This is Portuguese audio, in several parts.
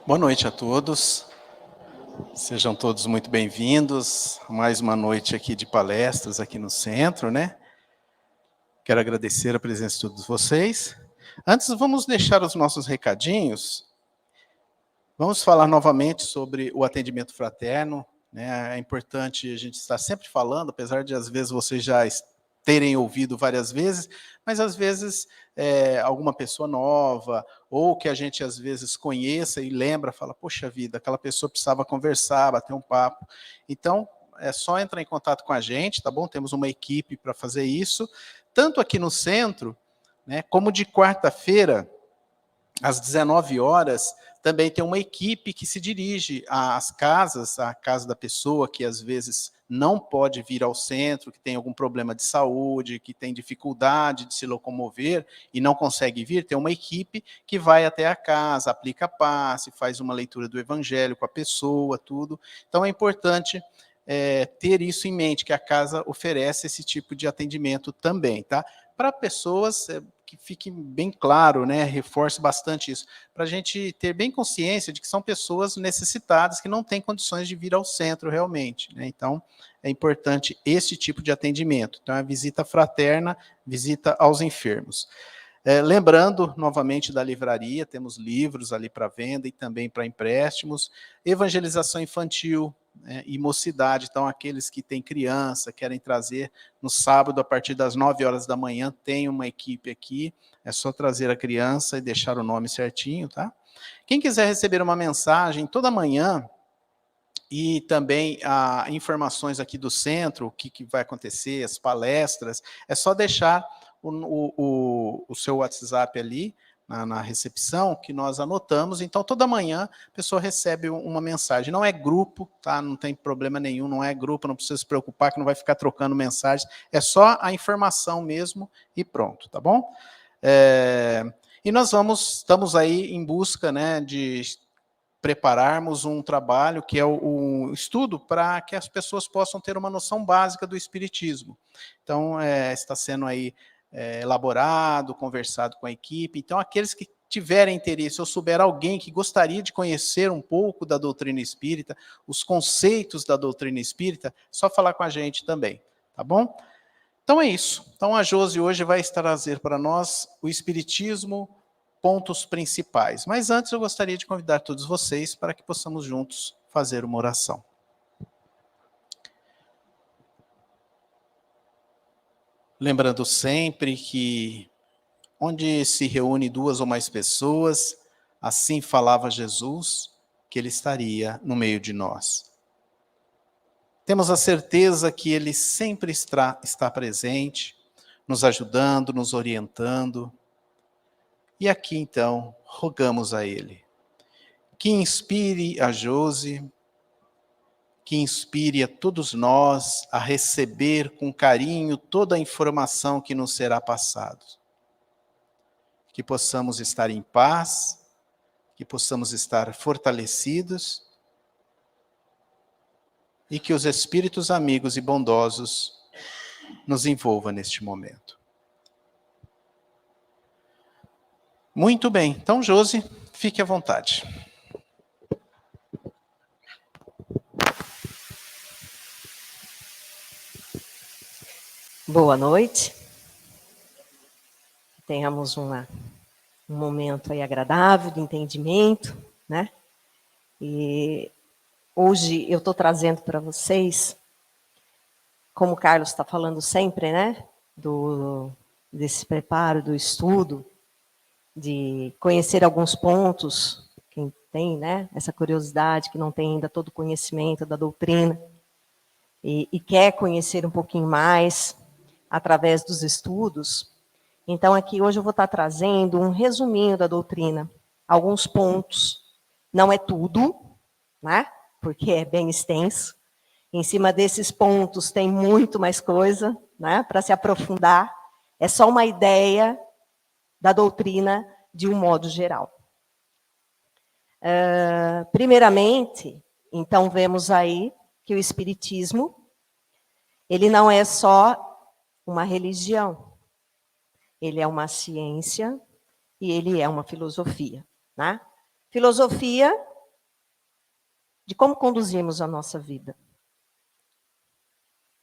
Boa noite a todos, sejam todos muito bem-vindos a mais uma noite aqui de palestras aqui no centro, né? Quero agradecer a presença de todos vocês. Antes, vamos deixar os nossos recadinhos. Vamos falar novamente sobre o atendimento fraterno, né? É importante a gente estar sempre falando, apesar de às vezes vocês já terem ouvido várias vezes, mas às vezes alguma pessoa nova, ou que a gente às vezes conheça e lembra, fala, poxa vida, aquela pessoa precisava conversar, bater um papo. Então, é só entrar em contato com a gente, tá bom? Temos uma equipe para fazer isso, tanto aqui no centro, né, como de quarta-feira, às 19 horas, também tem uma equipe que se dirige às casas, à casa da pessoa que às vezes não pode vir ao centro, que tem algum problema de saúde, que tem dificuldade de se locomover e não consegue vir, tem uma equipe que vai até a casa, aplica passe, faz uma leitura do evangelho com a pessoa, tudo. Então é importante ter isso em mente, que a casa oferece esse tipo de atendimento também, tá? Para pessoas, que fique bem claro, né, reforce bastante isso, para a gente ter bem consciência de que são pessoas necessitadas, que não têm condições de vir ao centro realmente, né? Então, é importante esse tipo de atendimento. Então, a visita fraterna, visita aos enfermos. Lembrando, novamente, da livraria, temos livros ali para venda e também para empréstimos, evangelização infantil, né, e mocidade, então aqueles que têm criança, querem trazer no sábado, a partir das 9 horas da manhã, tem uma equipe aqui, é só trazer a criança e deixar o nome certinho, tá? Quem quiser receber uma mensagem toda manhã, e também informações aqui do centro, o que vai acontecer, as palestras, é só deixar o seu WhatsApp ali, na recepção, que nós anotamos. Então, toda manhã, a pessoa recebe uma mensagem. Não é grupo, tá? Não tem problema nenhum, não é grupo, não precisa se preocupar, que não vai ficar trocando mensagens. É só a informação mesmo e pronto, tá bom? E nós estamos aí em busca, né, de prepararmos um trabalho que é o estudo para que as pessoas possam ter uma noção básica do espiritismo. Então, está sendo aí elaborado, conversado com a equipe. Então, aqueles que tiverem interesse ou souber alguém que gostaria de conhecer um pouco da doutrina espírita, os conceitos da doutrina espírita, só falar com a gente também, tá bom? Então é isso. Então a Josi hoje vai trazer para nós o espiritismo, pontos principais. Mas antes eu gostaria de convidar todos vocês para que possamos juntos fazer uma oração. Lembrando sempre que onde se reúne duas ou mais pessoas, assim falava Jesus, que ele estaria no meio de nós. Temos a certeza que ele sempre está presente, nos ajudando, nos orientando. E aqui, então, rogamos a ele que inspire a Josi, que inspire a todos nós a receber com carinho toda a informação que nos será passada. Que possamos estar em paz, que possamos estar fortalecidos e que os espíritos amigos e bondosos nos envolvam neste momento. Muito bem, então, Josi, fique à vontade. Boa noite. Tenhamos um momento aí agradável de entendimento, né? E hoje eu estou trazendo para vocês, como o Carlos está falando sempre, né? Desse preparo, do estudo, de conhecer alguns pontos, quem tem, né? Essa curiosidade, que não tem ainda todo o conhecimento da doutrina, e quer conhecer um pouquinho mais através dos estudos. Então, aqui hoje eu vou estar trazendo um resuminho da doutrina, alguns pontos. Não é tudo, né? Porque é bem extenso. Em cima desses pontos tem muito mais coisa, né? Para se aprofundar. É só uma ideia da doutrina de um modo geral. Primeiramente, então, vemos aí que o Espiritismo, ele não é só uma religião. Ele é uma ciência e ele é uma filosofia, né? Filosofia de como conduzirmos a nossa vida.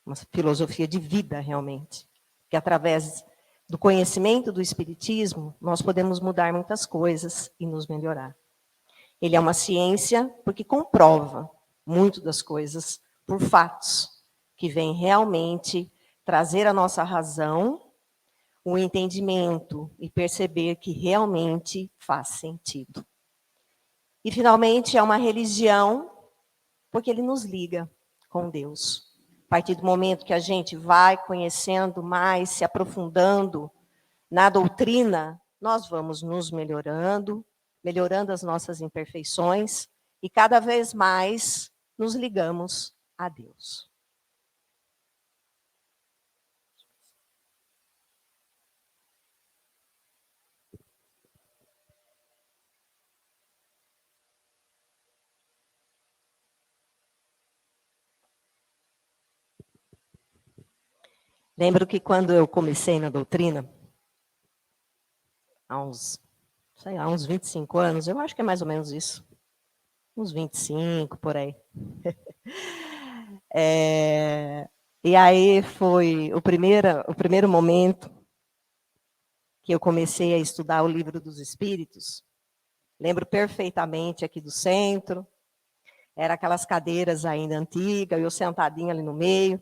Uma filosofia de vida, realmente. Que através do conhecimento do Espiritismo, nós podemos mudar muitas coisas e nos melhorar. Ele é uma ciência porque comprova muito das coisas por fatos, que vem realmente trazer a nossa razão, o entendimento e perceber que realmente faz sentido. E, finalmente, é uma religião porque ele nos liga com Deus. A partir do momento que a gente vai conhecendo mais, se aprofundando na doutrina, nós vamos nos melhorando, melhorando as nossas imperfeições e cada vez mais nos ligamos a Deus. Lembro que quando eu comecei na doutrina, há uns 25 anos, eu acho que é mais ou menos isso, uns 25, por aí. E aí foi o primeiro momento que eu comecei a estudar o Livro dos Espíritos. Lembro perfeitamente aqui do centro, era aquelas cadeiras ainda antigas, eu sentadinha ali no meio.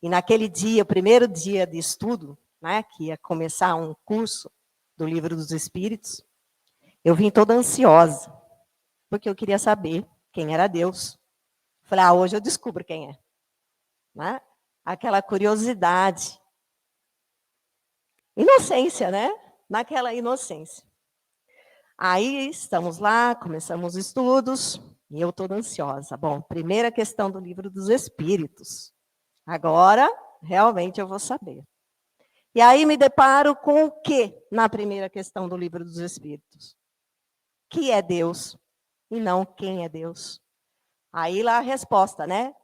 E naquele dia, o primeiro dia de estudo, né, que ia começar um curso do Livro dos Espíritos, eu vim toda ansiosa, porque eu queria saber quem era Deus. Falei, hoje eu descubro quem é. Né? Aquela curiosidade. Inocência, né? Naquela inocência. Aí estamos lá, começamos os estudos, e eu toda ansiosa. Bom, primeira questão do Livro dos Espíritos. Agora, realmente eu vou saber. E aí me deparo com o que na primeira questão do Livro dos Espíritos? Que é Deus, e não quem é Deus. Aí lá a resposta, né?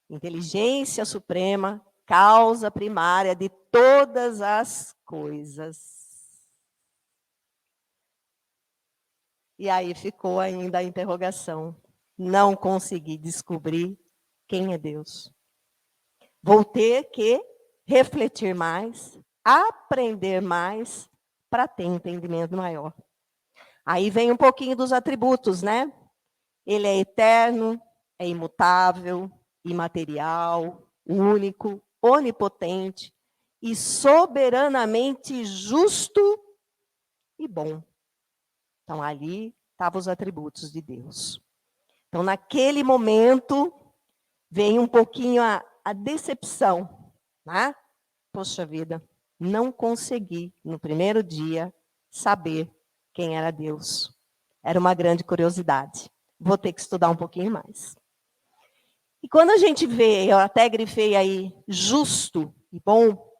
Inteligência suprema, causa primária de todas as coisas. E aí ficou ainda a interrogação. Não consegui descobrir quem é Deus. Vou ter que refletir mais, aprender mais, para ter entendimento maior. Aí vem um pouquinho dos atributos, né? Ele é eterno, é imutável, imaterial, único, onipotente e soberanamente justo e bom. Então, ali estavam os atributos de Deus. Então, naquele momento, vem um pouquinho a decepção. Né? Poxa vida, não consegui, no primeiro dia, saber quem era Deus. Era uma grande curiosidade. Vou ter que estudar um pouquinho mais. E quando a gente vê, eu até grifei aí, justo e bom,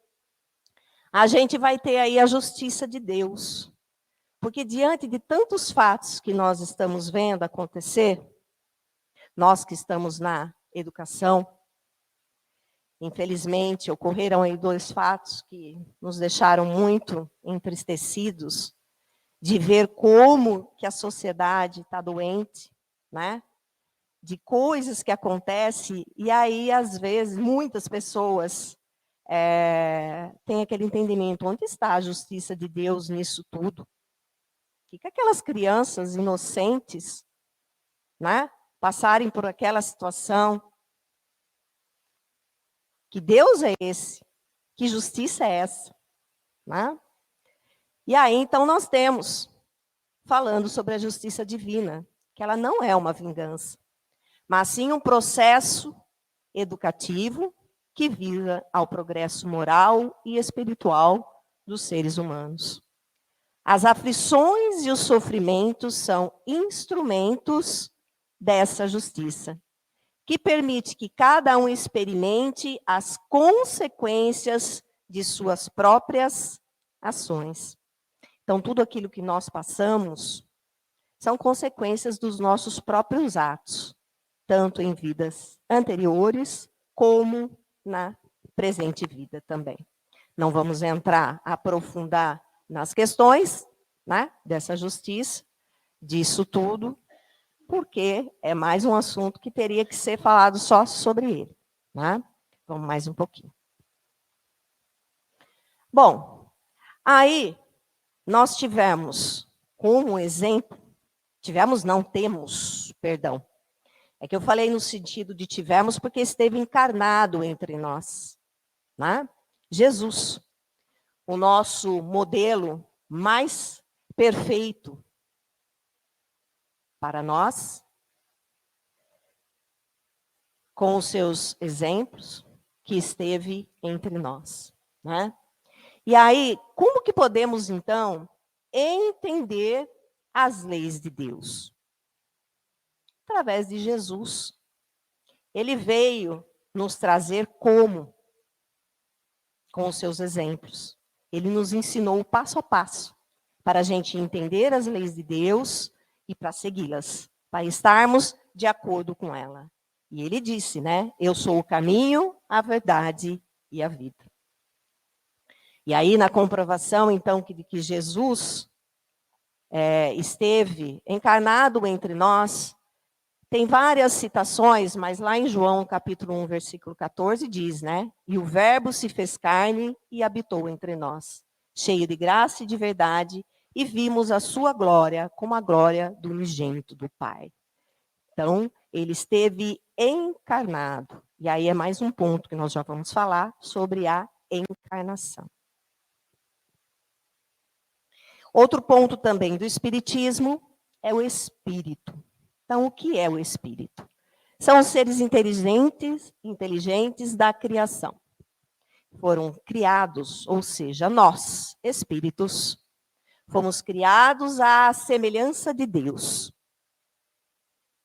a gente vai ter aí a justiça de Deus. Porque diante de tantos fatos que nós estamos vendo acontecer, nós que estamos na educação, infelizmente, ocorreram aí 2 fatos que nos deixaram muito entristecidos, de ver como que a sociedade está doente, né? De coisas que acontecem, e aí, às vezes, muitas pessoas têm aquele entendimento, onde está a justiça de Deus nisso tudo? Que aquelas crianças inocentes, né, passarem por aquela situação, que Deus é esse? Que justiça é essa? Né? E aí, então, nós temos, falando sobre a justiça divina, que ela não é uma vingança, mas sim um processo educativo que visa ao progresso moral e espiritual dos seres humanos. As aflições e os sofrimentos são instrumentos dessa justiça, que permite que cada um experimente as consequências de suas próprias ações. Então, tudo aquilo que nós passamos são consequências dos nossos próprios atos, tanto em vidas anteriores, como na presente vida também. Não vamos entrar, aprofundar nas questões, né, dessa justiça, disso tudo, porque é mais um assunto que teria que ser falado só sobre ele, né? Vamos mais um pouquinho. Bom, aí nós tivemos como exemplo, temos, perdão. É que eu falei no sentido de tivemos porque esteve encarnado entre nós, né? Jesus, o nosso modelo mais perfeito para nós, com os seus exemplos, que esteve entre nós, né? E aí, como que podemos, então, entender as leis de Deus? Através de Jesus. Ele veio nos trazer como? Com os seus exemplos. Ele nos ensinou o passo a passo, para a gente entender as leis de Deus e para segui-las, para estarmos de acordo com ela. E ele disse, né? Eu sou o caminho, a verdade e a vida. E aí, na comprovação, então, que Jesus esteve encarnado entre nós, tem várias citações, mas lá em João, capítulo 1, versículo 14, diz, né? E o verbo se fez carne e habitou entre nós, cheio de graça e de verdade, e vimos a sua glória como a glória do unigênito do Pai. Então, ele esteve encarnado. E aí é mais um ponto que nós já vamos falar sobre a encarnação. Outro ponto também do Espiritismo é o Espírito. Então, o que é o Espírito? São os seres inteligentes da criação. Foram criados, ou seja, nós, espíritos, fomos criados à semelhança de Deus.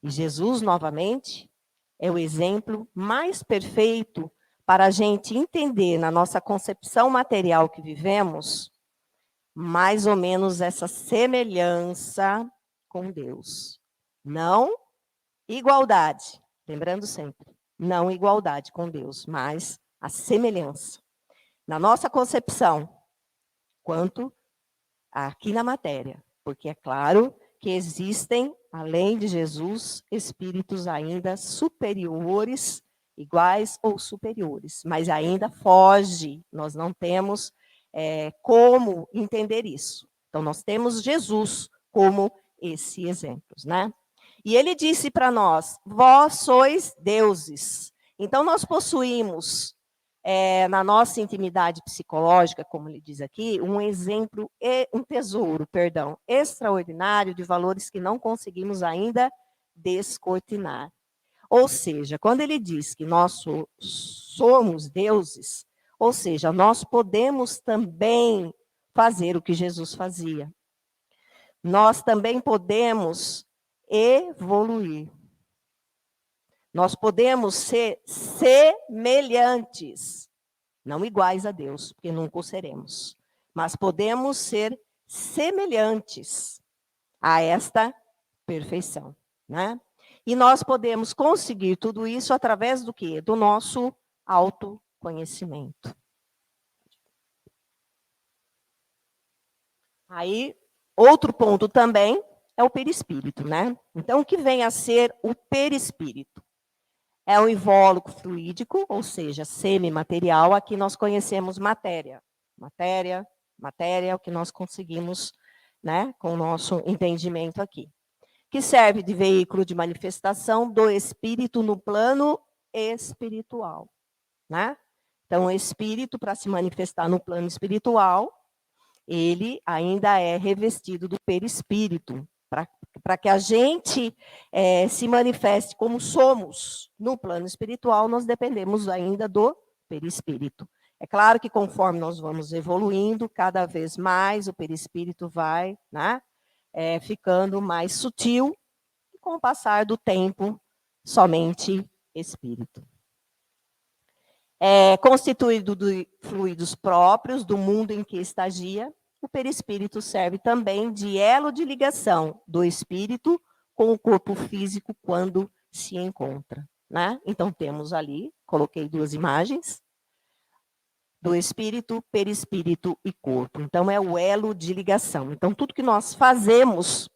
E Jesus, novamente, é o exemplo mais perfeito para a gente entender, na nossa concepção material que vivemos, mais ou menos essa semelhança com Deus. Não igualdade, lembrando sempre, não igualdade com Deus, mas a semelhança. Na nossa concepção, quanto aqui na matéria, porque é claro que existem, além de Jesus, espíritos ainda superiores, iguais ou superiores, mas ainda foge, nós não temos como entender isso. Então, nós temos Jesus como esse exemplo, né? E ele disse para nós, vós sois deuses. Então, nós possuímos, na nossa intimidade psicológica, como ele diz aqui, um exemplo, um tesouro, extraordinário de valores que não conseguimos ainda descortinar. Ou seja, quando ele diz que nós somos deuses, ou seja, nós podemos também fazer o que Jesus fazia. Nós também podemos evoluir. Nós podemos ser semelhantes, não iguais a Deus, porque nunca o seremos, mas podemos ser semelhantes a esta perfeição, né? E nós podemos conseguir tudo isso através do quê? Do nosso autoconhecimento. Aí, outro ponto também é o perispírito, né? Então, o que vem a ser o perispírito? É o invólucro fluídico, ou seja, semimaterial. Aqui nós conhecemos matéria. Matéria é o que nós conseguimos, né, com o nosso entendimento aqui. Que serve de veículo de manifestação do espírito no plano espiritual, né? Então, o espírito, para se manifestar no plano espiritual, ele ainda é revestido do perispírito, para que a gente se manifeste como somos no plano espiritual, nós dependemos ainda do perispírito. É claro que conforme nós vamos evoluindo, cada vez mais o perispírito vai, né, ficando mais sutil, e com o passar do tempo, somente espírito. Constituído de fluidos próprios do mundo em que estagia, o perispírito serve também de elo de ligação do espírito com o corpo físico quando se encontra, né? Então, temos ali, coloquei 2 imagens, do espírito, perispírito e corpo. Então, é o elo de ligação. Então, tudo que nós fazemos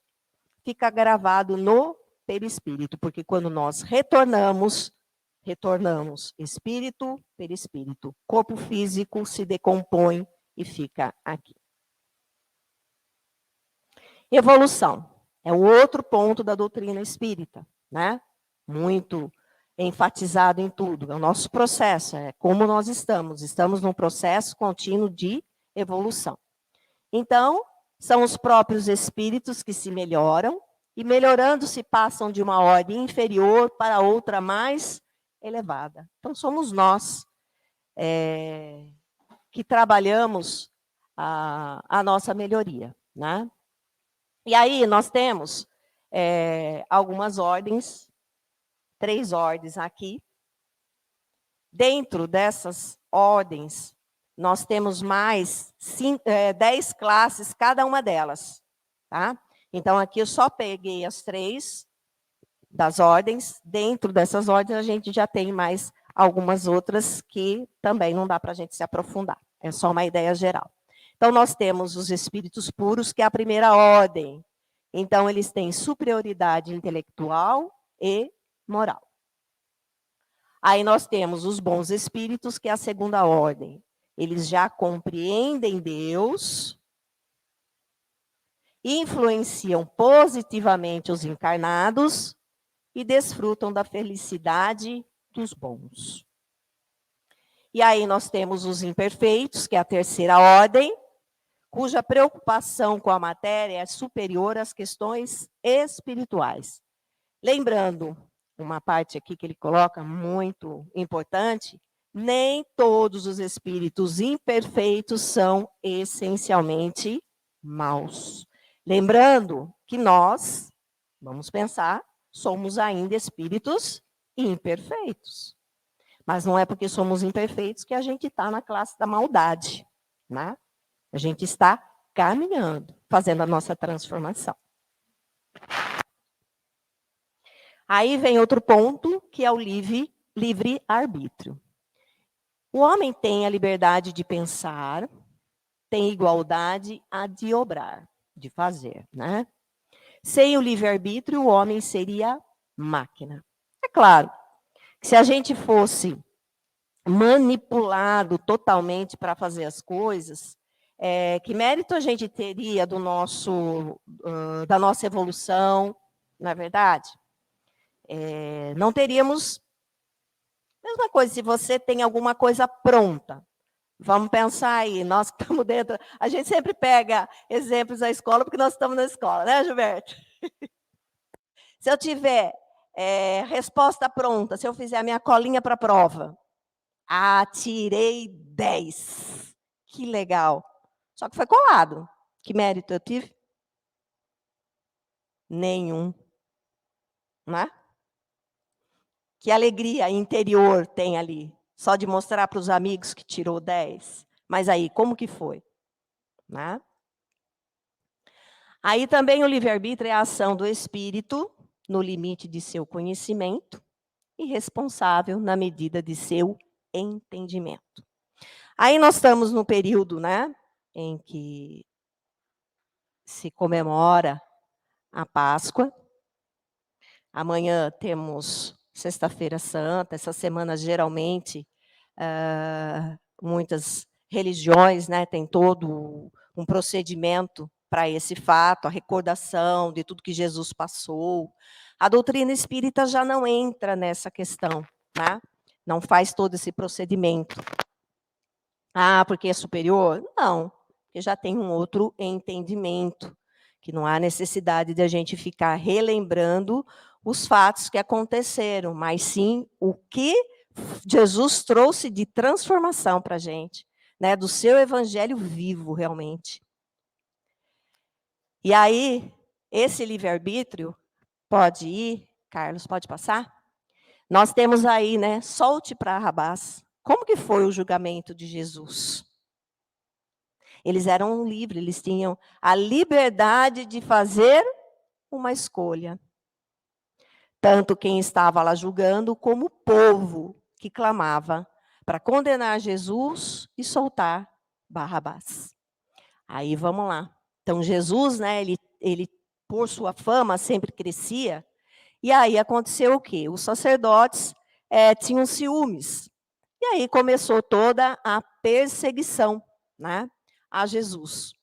fica gravado no perispírito, porque quando nós retornamos espírito, perispírito. Corpo físico se decompõe e fica aqui. Evolução é o outro ponto da doutrina espírita, né? Muito enfatizado em tudo. É o nosso processo, é como nós estamos. Estamos num processo contínuo de evolução. Então, são os próprios espíritos que se melhoram, e melhorando se passam de uma ordem inferior para outra mais elevada. Então, somos nós que trabalhamos a nossa melhoria, né? E aí nós temos algumas ordens, 3 ordens aqui. Dentro dessas ordens, nós temos mais 10 classes, cada uma delas. Tá? Então, aqui eu só peguei as 3 das ordens. Dentro dessas ordens, a gente já tem mais algumas outras que também não dá para a gente se aprofundar. É só uma ideia geral. Então, nós temos os espíritos puros, que é a primeira ordem. Então, eles têm superioridade intelectual e moral. Aí nós temos os bons espíritos, que é a segunda ordem. Eles já compreendem Deus, influenciam positivamente os encarnados e desfrutam da felicidade dos bons. E aí nós temos os imperfeitos, que é a terceira ordem, cuja preocupação com a matéria é superior às questões espirituais. Lembrando, uma parte aqui que ele coloca muito importante, nem todos os espíritos imperfeitos são essencialmente maus. Lembrando que nós, vamos pensar, somos ainda espíritos imperfeitos. Mas não é porque somos imperfeitos que a gente está na classe da maldade, né? A gente está caminhando, fazendo a nossa transformação. Aí vem outro ponto, que é o livre-arbítrio. O homem tem a liberdade de pensar, tem igualdade a de obrar, de fazer, né? Sem o livre-arbítrio, o homem seria máquina. É claro, que se a gente fosse manipulado totalmente para fazer as coisas, que mérito a gente teria da nossa evolução, não é verdade? Não teríamos. Mesma coisa, se você tem alguma coisa pronta, vamos pensar aí, nós que estamos dentro, a gente sempre pega exemplos da escola, porque nós estamos na escola, né, Gilberto? Se eu tiver resposta pronta, se eu fizer a minha colinha para a prova, tirei 10. Que legal. Só que foi colado. Que mérito eu tive? Nenhum. Né? Que alegria interior tem ali, só de mostrar para os amigos que tirou 10. Mas aí, como que foi? Né? Aí também o livre-arbítrio é a ação do espírito no limite de seu conhecimento e responsável na medida de seu entendimento. Aí nós estamos no período, né, em que se comemora a Páscoa. Amanhã temos Sexta-feira Santa. Essa semana, geralmente, muitas religiões, né, têm todo um procedimento para esse fato, a recordação de tudo que Jesus passou. A doutrina espírita já não entra nessa questão, né? Não faz todo esse procedimento. Porque é superior? Não, porque já tem um outro entendimento, que não há necessidade de a gente ficar relembrando os fatos que aconteceram, mas sim o que Jesus trouxe de transformação para a gente, né, do seu evangelho vivo, realmente. E aí, esse livre-arbítrio, pode ir, Carlos, pode passar? Nós temos aí, né, solte para Barrabás. Como que foi o julgamento de Jesus? Eles eram livres, eles tinham a liberdade de fazer uma escolha. Tanto quem estava lá julgando, como o povo que clamava para condenar Jesus e soltar Barrabás. Aí vamos lá. Então Jesus, né, ele por sua fama sempre crescia, E aí aconteceu o quê? Os sacerdotes tinham ciúmes. E aí começou toda a perseguição, né, a Jesus.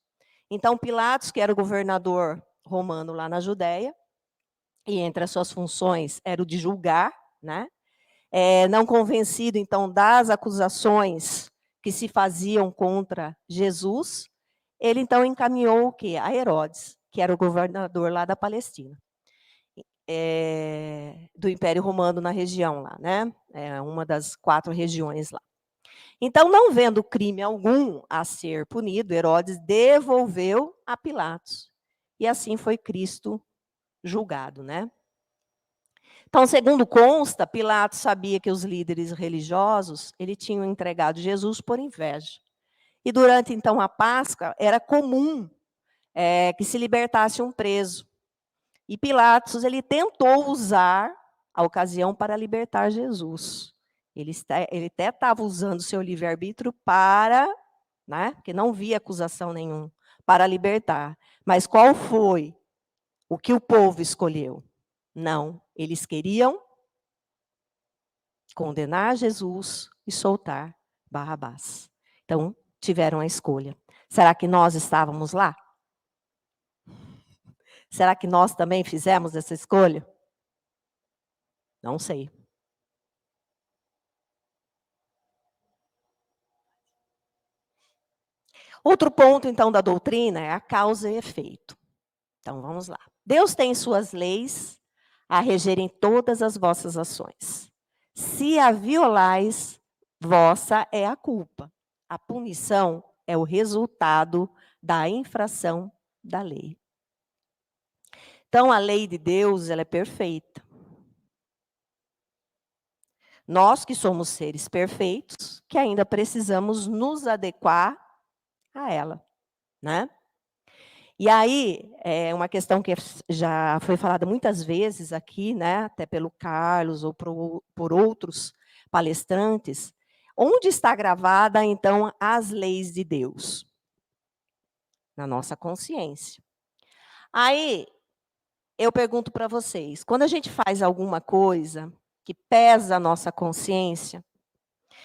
Então, Pilatos, que era o governador romano lá na Judéia, e entre as suas funções era o de julgar, né? Não convencido, então, das acusações que se faziam contra Jesus, ele, então, encaminhou o quê? A Herodes, que era o governador lá da Palestina, do Império Romano na região lá, né? Uma das 4 regiões lá. Então, não vendo crime algum a ser punido, Herodes devolveu a Pilatos. E assim foi Cristo julgado, né? Então, segundo consta, Pilatos sabia que os líderes religiosos ele tinham entregado Jesus por inveja. E durante, então, a Páscoa, era comum que se libertasse um preso. E Pilatos ele tentou usar a ocasião para libertar Jesus. Ele até estava usando seu livre-arbítrio para, né, porque não via acusação nenhuma, para libertar. Mas qual foi o que o povo escolheu? Não, eles queriam condenar Jesus e soltar Barrabás. Então, tiveram a escolha. Será que nós estávamos lá? Será que nós também fizemos essa escolha? Não sei. Outro ponto, então, da doutrina é a causa e efeito. Então, vamos lá. Deus tem suas leis a regerem todas as vossas ações. Se a violais, vossa é a culpa. A punição é o resultado da infração da lei. Então, a lei de Deus, ela é perfeita. Nós que somos seres perfeitos, que ainda precisamos nos adequar a ela, né? E aí, é uma questão que já foi falada muitas vezes aqui, né, até pelo Carlos ou por outros palestrantes, onde está gravada, então, as leis de Deus? Na nossa consciência. Aí, eu pergunto para vocês, quando a gente faz alguma coisa que pesa a nossa consciência,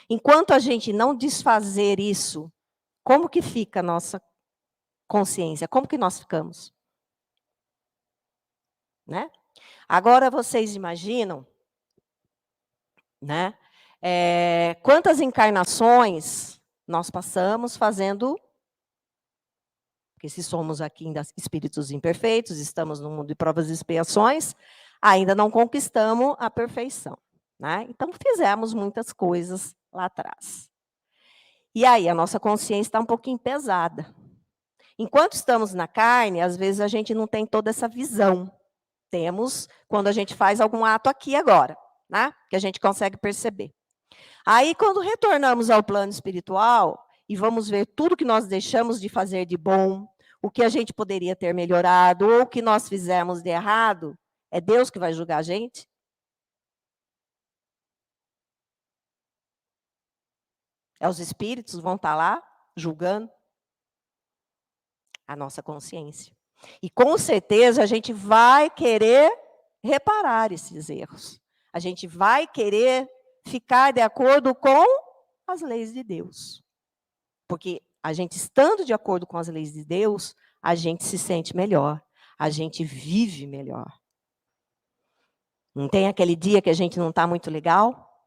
enquanto a gente não desfazer isso, como que fica a nossa consciência? Como que nós ficamos? Né? Agora vocês imaginam, né? Quantas encarnações nós passamos fazendo, porque se somos aqui ainda espíritos imperfeitos, estamos no mundo de provas e expiações, ainda não conquistamos a perfeição, né? Então fizemos muitas coisas lá atrás. E aí a nossa consciência está um pouquinho pesada. Enquanto estamos na carne, às vezes a gente não tem toda essa visão. Temos quando a gente faz algum ato aqui agora, né? Que a gente consegue perceber. Aí, quando retornamos ao plano espiritual e vamos ver tudo que nós deixamos de fazer de bom, o que a gente poderia ter melhorado, ou o que nós fizemos de errado, é Deus que vai julgar a gente? Os espíritos vão estar lá julgando a nossa consciência. E com certeza a gente vai querer reparar esses erros. A gente vai querer ficar de acordo com as leis de Deus. Porque a gente estando de acordo com as leis de Deus, a gente se sente melhor, a gente vive melhor. Não tem aquele dia que a gente não está muito legal,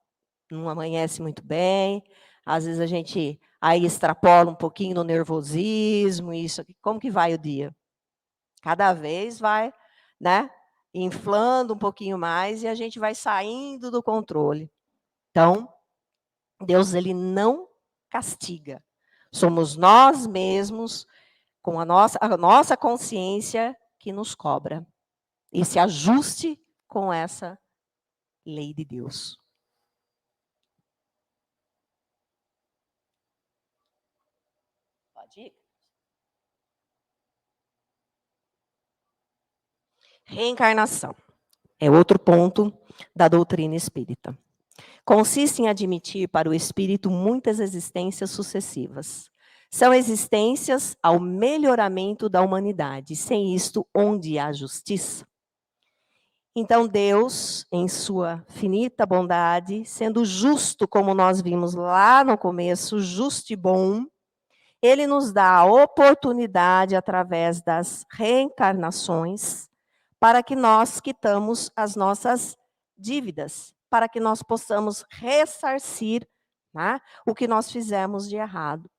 não amanhece muito bem, às vezes a gente aí extrapola um pouquinho no nervosismo, isso aqui. Como que vai o dia? Cada vez vai, né, inflando um pouquinho mais e a gente vai saindo do controle. Então, Deus ele não castiga. Somos nós mesmos, com a nossa consciência, que nos cobra. E se ajuste com essa lei de Deus. Pode ir? Reencarnação. É outro ponto da doutrina espírita. Consiste em admitir para o espírito muitas existências sucessivas. São existências ao melhoramento da humanidade. Sem isto, onde há justiça? Então Deus, em sua finita bondade, sendo justo como nós vimos lá no começo, justo e bom, Ele nos dá a oportunidade, através das reencarnações, para que nós quitamos as nossas dívidas, para que nós possamos ressarcir, né, o que nós fizemos de errado.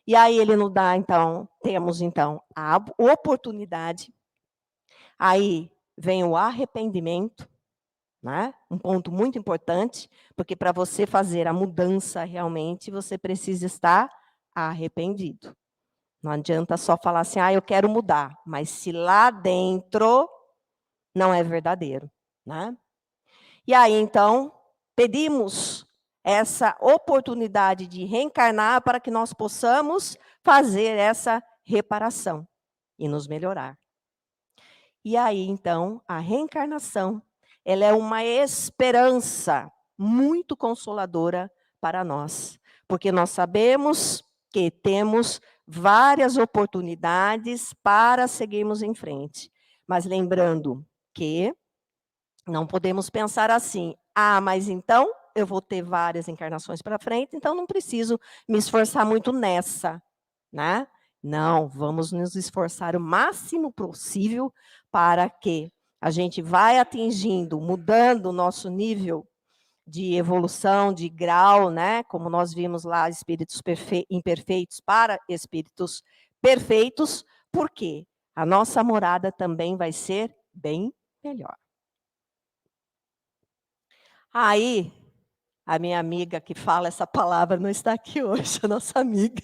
E aí Ele nos dá, então, temos então a oportunidade, aí vem o arrependimento, né? Um ponto muito importante, porque para você fazer a mudança realmente, você precisa estar arrependido. Não adianta só falar assim, eu quero mudar, mas se lá dentro não é verdadeiro, né? E aí, então, pedimos essa oportunidade de reencarnar para que nós possamos fazer essa reparação e nos melhorar. E aí, então, a reencarnação, ela é uma esperança muito consoladora para nós, porque nós sabemos que temos várias oportunidades para seguirmos em frente. Mas lembrando que não podemos pensar assim, mas então eu vou ter várias encarnações para frente, então não preciso me esforçar muito nessa, né? Não, vamos nos esforçar o máximo possível para que a gente vai atingindo, mudando o nosso nível de evolução, de grau, né? Como nós vimos lá, espíritos imperfeitos para espíritos perfeitos, porque a nossa morada também vai ser bem melhor. Aí, a minha amiga que fala essa palavra não está aqui hoje, a nossa amiga.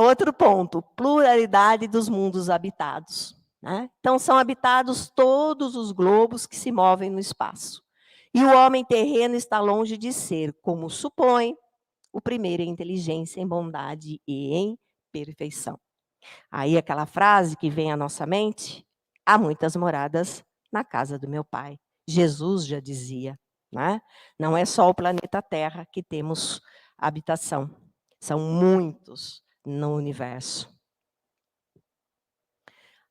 Outro ponto, pluralidade dos mundos habitados, né? Então, são habitados todos os globos que se movem no espaço. E o homem terreno está longe de ser, como supõe, o primeiro em inteligência, em bondade e em perfeição. Aí, aquela frase que vem à nossa mente, há muitas moradas na casa do meu pai. Jesus já dizia, né? Não é só o planeta Terra que temos habitação, são muitos no universo.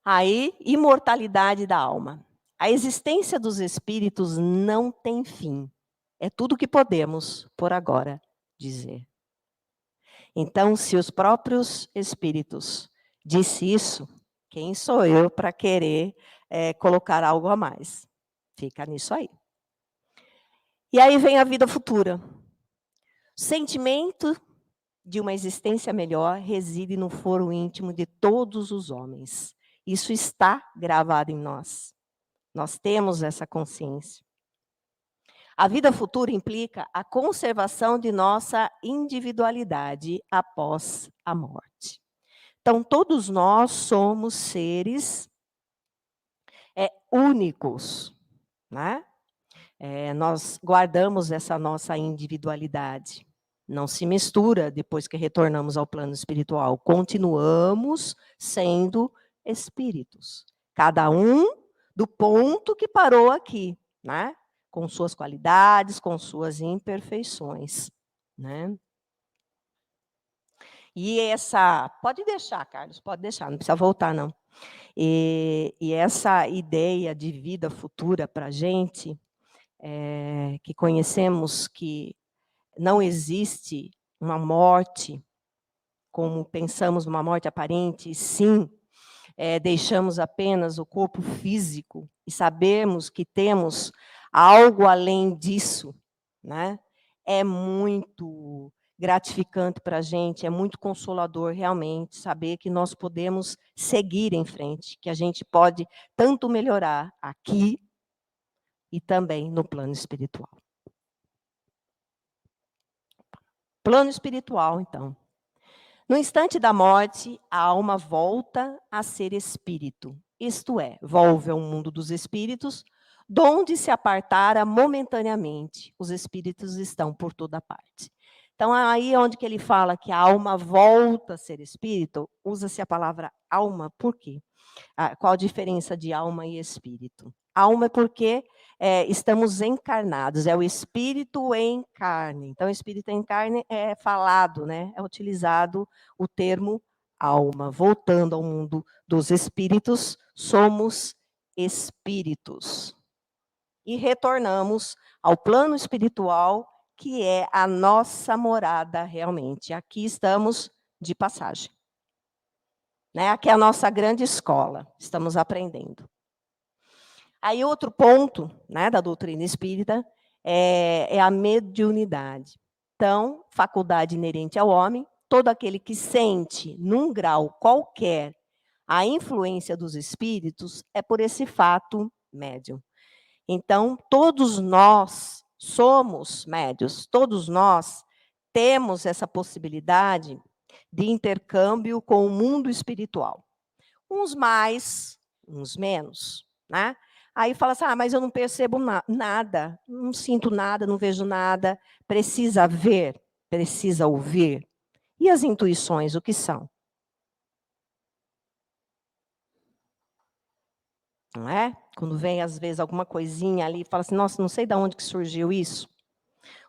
Aí, imortalidade da alma. A existência dos espíritos não tem fim. É tudo que podemos, por agora, dizer. Então, se os próprios espíritos disse isso, quem sou eu para querer colocar algo a mais? Fica nisso aí. E aí vem a vida futura. O sentimento de uma existência melhor reside no foro íntimo de todos os homens. Isso está gravado em nós. Nós temos essa consciência. A vida futura implica a conservação de nossa individualidade após a morte. Então, todos nós somos seres únicos, né? Nós guardamos essa nossa individualidade. Não se mistura depois que retornamos ao plano espiritual. Continuamos sendo espíritos. Cada um do ponto que parou aqui, né? Com suas qualidades, com suas imperfeições, né? E essa... Pode deixar, Carlos, pode deixar, não precisa voltar, não. E essa ideia de vida futura para a gente, que conhecemos que não existe uma morte, como pensamos numa morte aparente, sim, deixamos apenas o corpo físico e sabemos que temos algo além disso, né? É muito gratificante para a gente, é muito consolador realmente saber que nós podemos seguir em frente, que a gente pode tanto melhorar aqui e também no plano espiritual. Plano espiritual, então. No instante da morte, a alma volta a ser espírito, isto é, volve ao mundo dos espíritos, donde se apartara momentaneamente. Os espíritos estão por toda parte. Então, aí onde que ele fala que a alma volta a ser espírito, usa-se a palavra alma, por quê? Qual a diferença de alma e espírito? Alma é porque estamos encarnados, é o espírito em carne. Então, o espírito em carne é falado, né? É utilizado o termo alma. Voltando ao mundo dos espíritos, somos espíritos. E retornamos ao plano espiritual, que é a nossa morada realmente. Aqui estamos de passagem. Né? Aqui é a nossa grande escola, estamos aprendendo. Aí outro ponto, né, da doutrina espírita é a mediunidade. Então, faculdade inerente ao homem, todo aquele que sente, num grau qualquer, a influência dos espíritos, é por esse fato médium. Então, todos nós somos médios, todos nós temos essa possibilidade de intercâmbio com o mundo espiritual. Uns mais, uns menos, né? Aí fala assim, mas eu não percebo nada, não sinto nada, não vejo nada. Precisa ver, precisa ouvir. E as intuições, o que são? Não é? Quando vem, às vezes, alguma coisinha ali, fala assim, nossa, não sei de onde que surgiu isso.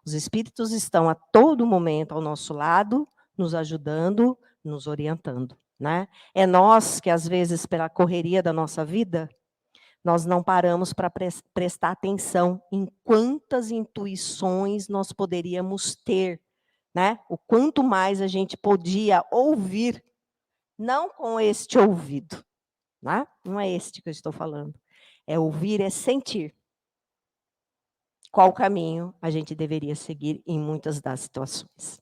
Os espíritos estão a todo momento ao nosso lado, nos ajudando, nos orientando. Né? É nós que, às vezes, pela correria da nossa vida, nós não paramos para prestar atenção em quantas intuições nós poderíamos ter, né? O quanto mais a gente podia ouvir, não com este ouvido, né? Não é este que eu estou falando. É ouvir, é sentir. Qual caminho a gente deveria seguir em muitas das situações.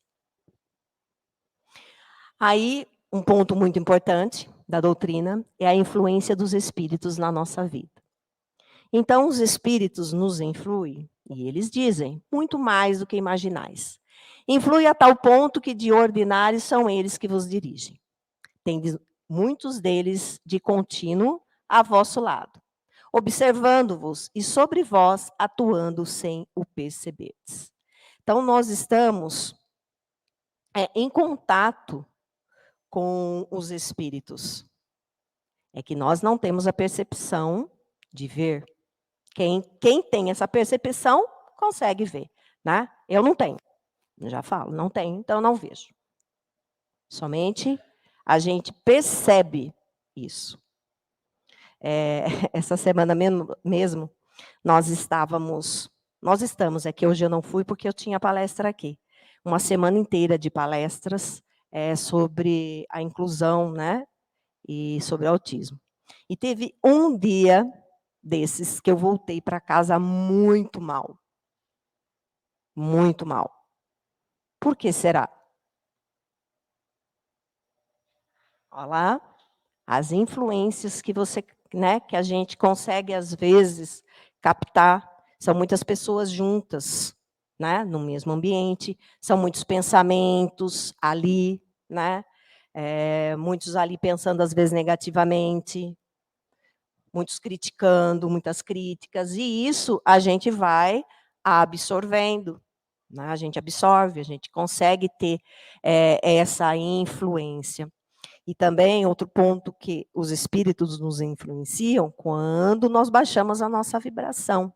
Aí, um ponto muito importante da doutrina é a influência dos espíritos na nossa vida. Então, os espíritos nos influem, e eles dizem, muito mais do que imaginais. Influi a tal ponto que, de ordinário, são eles que vos dirigem. Tem muitos deles de contínuo a vosso lado, observando-vos e sobre vós atuando sem o perceberdes. Então, nós estamos em contato com os espíritos. É que nós não temos a percepção de ver. Quem tem essa percepção, consegue ver. Né? Eu não tenho. Eu já falo, não tenho, então eu não vejo. Somente a gente percebe isso. Essa semana mesmo, nós estamos, é que hoje eu não fui porque eu tinha palestra aqui. Uma semana inteira de palestras sobre a inclusão, né? E sobre autismo. E teve um dia desses que eu voltei para casa muito mal. Muito mal. Por que será? Olha lá, as influências que você, né, que a gente consegue às vezes captar, são muitas pessoas juntas, né, no mesmo ambiente, são muitos pensamentos ali, né, muitos ali pensando às vezes negativamente, muitos criticando, muitas críticas, e isso a gente vai absorvendo, né? A gente absorve, a gente consegue ter essa influência. E também outro ponto que os espíritos nos influenciam quando nós baixamos a nossa vibração.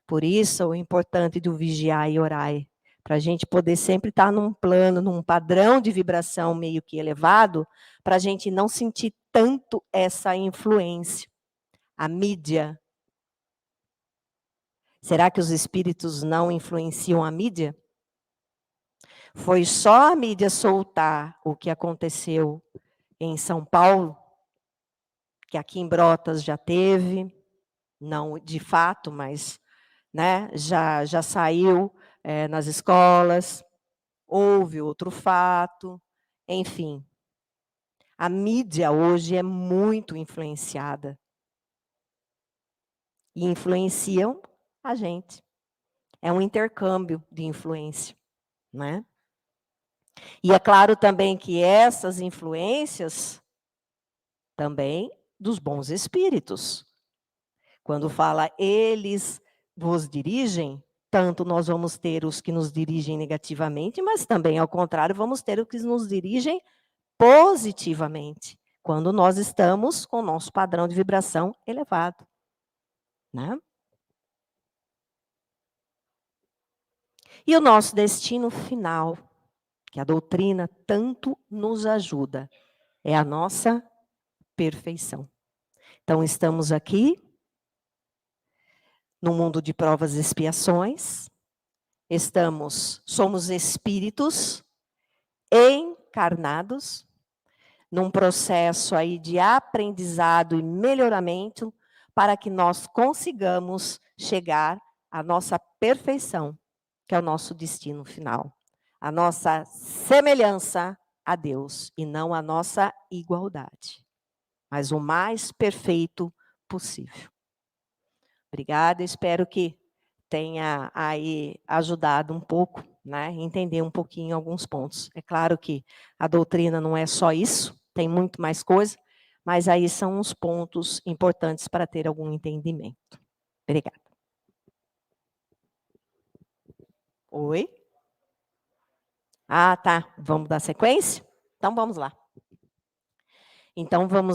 Por isso, o importante do vigiar e orar, para a gente poder sempre estar num plano, num padrão de vibração meio que elevado, para a gente não sentir tanto essa influência. A mídia. Será que os espíritos não influenciam a mídia? Foi só a mídia soltar o que aconteceu em São Paulo, que aqui em Brotas já teve, não de fato, mas né, já saiu nas escolas, houve outro fato, enfim. A mídia hoje é muito influenciada. E influenciam a gente. É um intercâmbio de influência, né? E é claro também que essas influências também dos bons espíritos. Quando fala eles vos dirigem, tanto nós vamos ter os que nos dirigem negativamente, mas também, ao contrário, vamos ter os que nos dirigem positivamente, quando nós estamos com o nosso padrão de vibração elevado. Né? E o nosso destino final, que a doutrina tanto nos ajuda, é a nossa perfeição. Então, estamos aqui no mundo de provas e expiações. Somos espíritos encarnados num processo aí de aprendizado e melhoramento para que nós consigamos chegar à nossa perfeição, que é o nosso destino final. A nossa semelhança a Deus e não a nossa igualdade, mas o mais perfeito possível. Obrigada, espero que tenha aí ajudado um pouco, né, entender um pouquinho alguns pontos. É claro que a doutrina não é só isso, tem muito mais coisa, mas aí são os pontos importantes para ter algum entendimento. Obrigada. Oi? Ah, tá. Vamos dar sequência? Então, vamos lá. Então, vamos